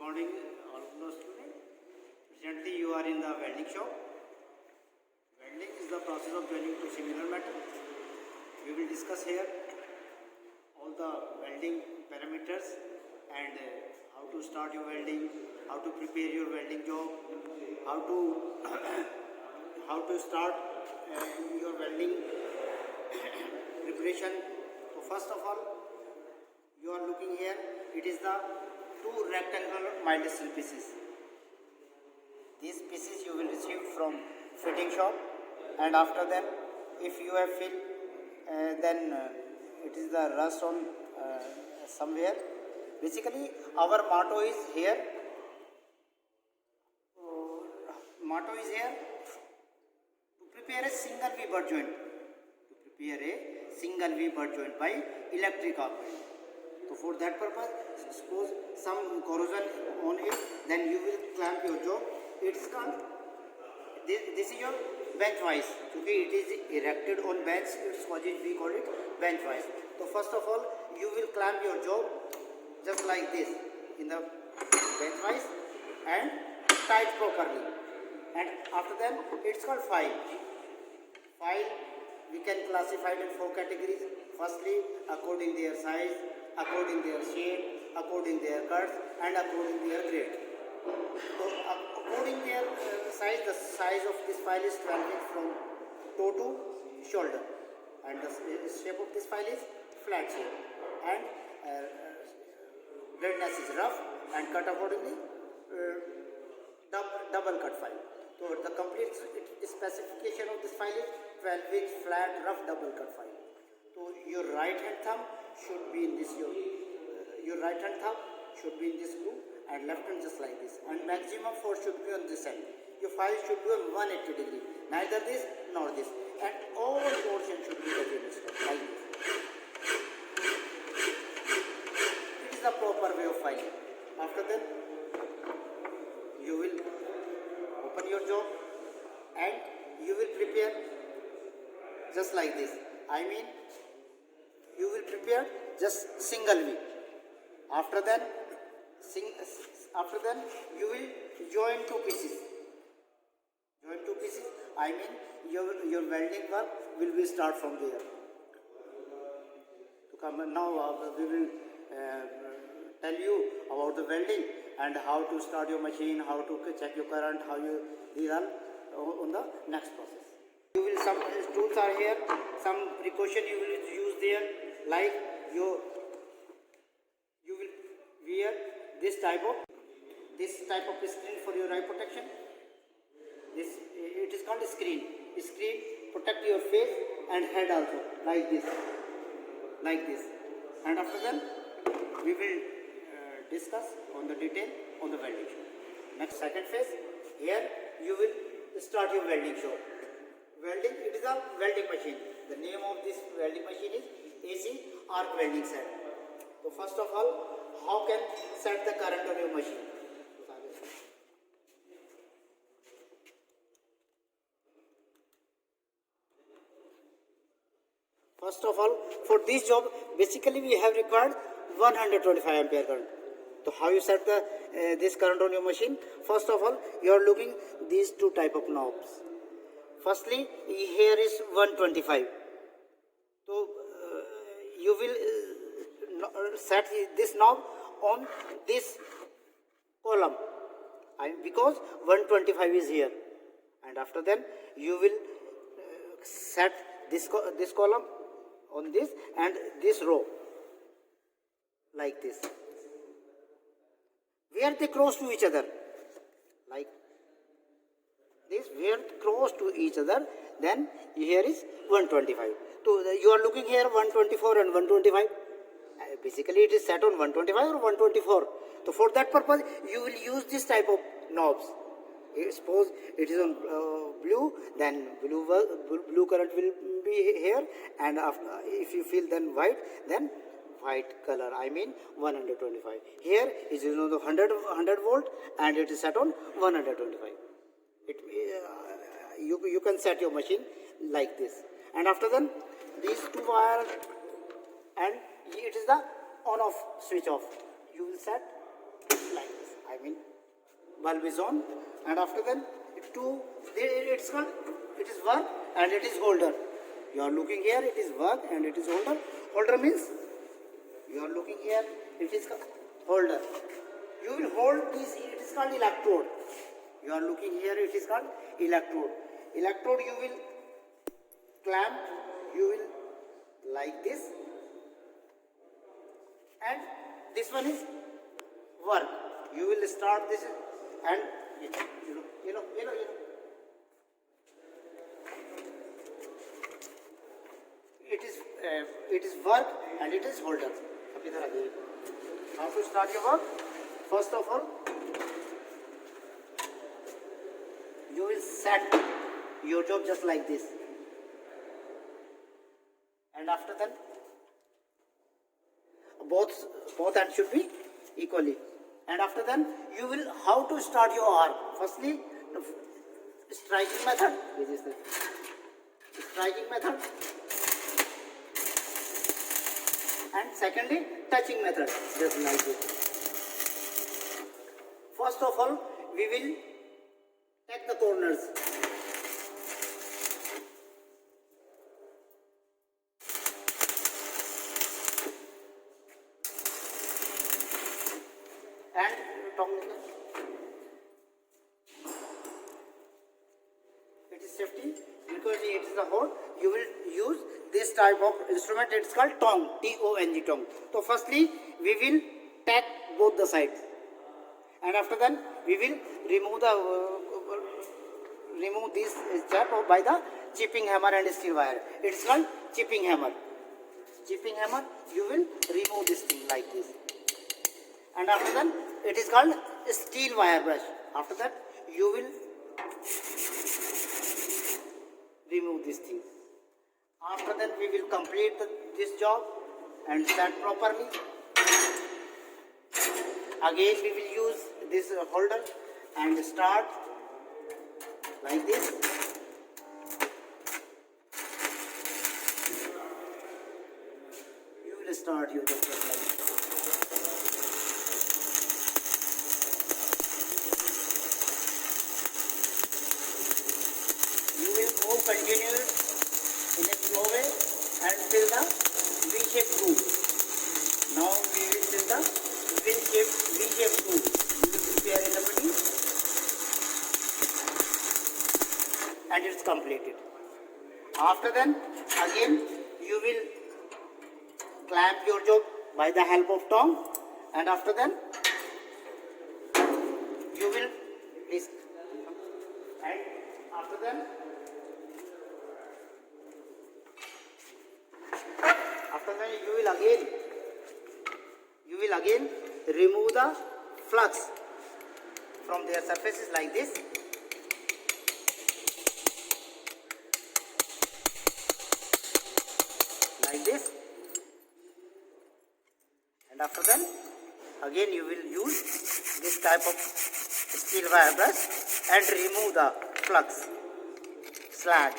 morning, all of students. Presently, you are in the welding shop. Welding is the process of joining two similar metal. We will discuss here all the welding parameters and how to start your welding, how to prepare your welding job, how to how to start your welding preparation. So first of all, you are looking here. It is the two rectangular mild steel pieces. These pieces you will receive from fitting shop, and after that, if you have filled, then it is the rust on somewhere. Basically, our motto is here. Motto is here to prepare a single V butt joint. To prepare a single V butt joint by electric arc welding. So for that purpose, suppose some corrosion on it, then you will clamp your job. It's called, this is your bench vise. Okay, it is erected on bench. It's we call it bench vise. So first of all, you will clamp your job just like this in the bench vise and tight properly. And after that, it's called file. File we can classify it in four categories. Firstly, according their size, according their shape, according their cuts, and according their grade. So, according their size, the size of this file is 12 inch from toe to shoulder, and the shape of this file is flat shape, and redness is rough and cut accordingly, double cut file. So the complete specification of this file is 12 inch flat rough double cut file. So your right hand thumb should be in this, your right hand thumb should be in this groove, and left hand just like this, and maximum force should be on this end. Your file should be on 180 degree, neither this nor this, and all portion should be against like this. It is the proper way of filing. After that, you will open your job and you will prepare just like this. I mean, you will prepare just single V. After that, you will join two pieces. Join two pieces. I mean, your welding work will be start from there. To come now, we will tell you about the welding and how to start your machine, how to check your current, how you these are on the next process. You will some tools are here. Some precaution you will use there, like you will wear this type of screen for your eye protection. This it is called a screen. Screen protect your face and head also, like this, And after that, we will discuss on the detail on the welding show. Next, second phase. Here you will start your welding show. Welding, it is a welding machine. The name of this welding machine is AC arc welding set. So first of all, how can set the current on your machine? First of all, for this job, basically we have required 125 ampere current. So how you set the this current on your machine? First of all, you are looking these two type of knobs. Firstly, here is 125. So you will set this knob on this column, because 125 is here, and after then you will set this column on this and this row like this. Where they cross to each other, like this, where close to each other, then here is 125. So you are looking here 124 and 125. Basically it is set on 125 or 124. So for that purpose you will use this type of knobs. Suppose it is on blue, then blue current will be here, and after, if you feel then white white color, I mean 125. Here is on the 100 volt and it is set on 125. You can set your machine like this, and after then these two wires, and it is the on off switch off. You will set like this. I mean bulb is on, and after then it's called, it is work and it is holder. You are looking here, it is work and it is holder. Holder means you are looking here, it is holder. You will hold this, it is called electrode. You are looking here, it is called electrode. Electrode you will clamp, you will like this, and this one is work. You will start this and you know. It is work and it is holder. How to start your work? First of all, you will set your job just like this, and after that both hands should be equally, and after that you will how to start your arm. Firstly, striking method. This is the striking method, and secondly touching method, just like this. First of all, we will take the corners. And it is safety because it is a hole. You will use this type of instrument. It's called tong, T-O-N-G, tong. So firstly, we will take both the sides, and after that we will remove this chap by the chipping hammer and steel wire. It's called chipping hammer. Chipping hammer, you will remove this thing like this, and after that it is called steel wire brush. After that you will remove this thing. After that we will complete this job and set properly. Again we will use this holder and start like this. You will start your job just like this. You will move continuous in a slow way and fill the V-shaped groove. Now we will fill the V-shaped groove. You will prepare in the beginning and it's completed. After then, again you will clamp your job by the help of tong, and after then you will and after then you will again remove the flux from their surfaces like this. Like this, and after that again you will use this type of steel wire brush and remove the flux slag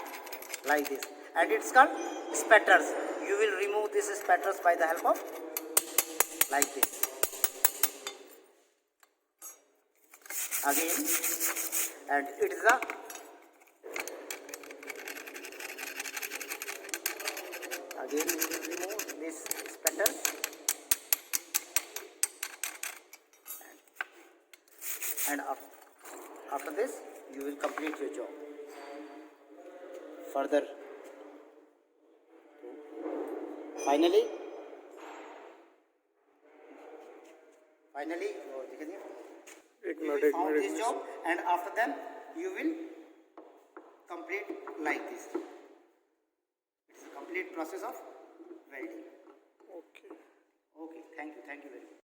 like this, and it's called spatters. You will remove this spatters by the help of like this. Again, and it is a again you will remove this spatters and after this you will complete your job. Further, finally you will form this job, and after that you will complete like this. It's a complete process of welding. Okay, thank you very much.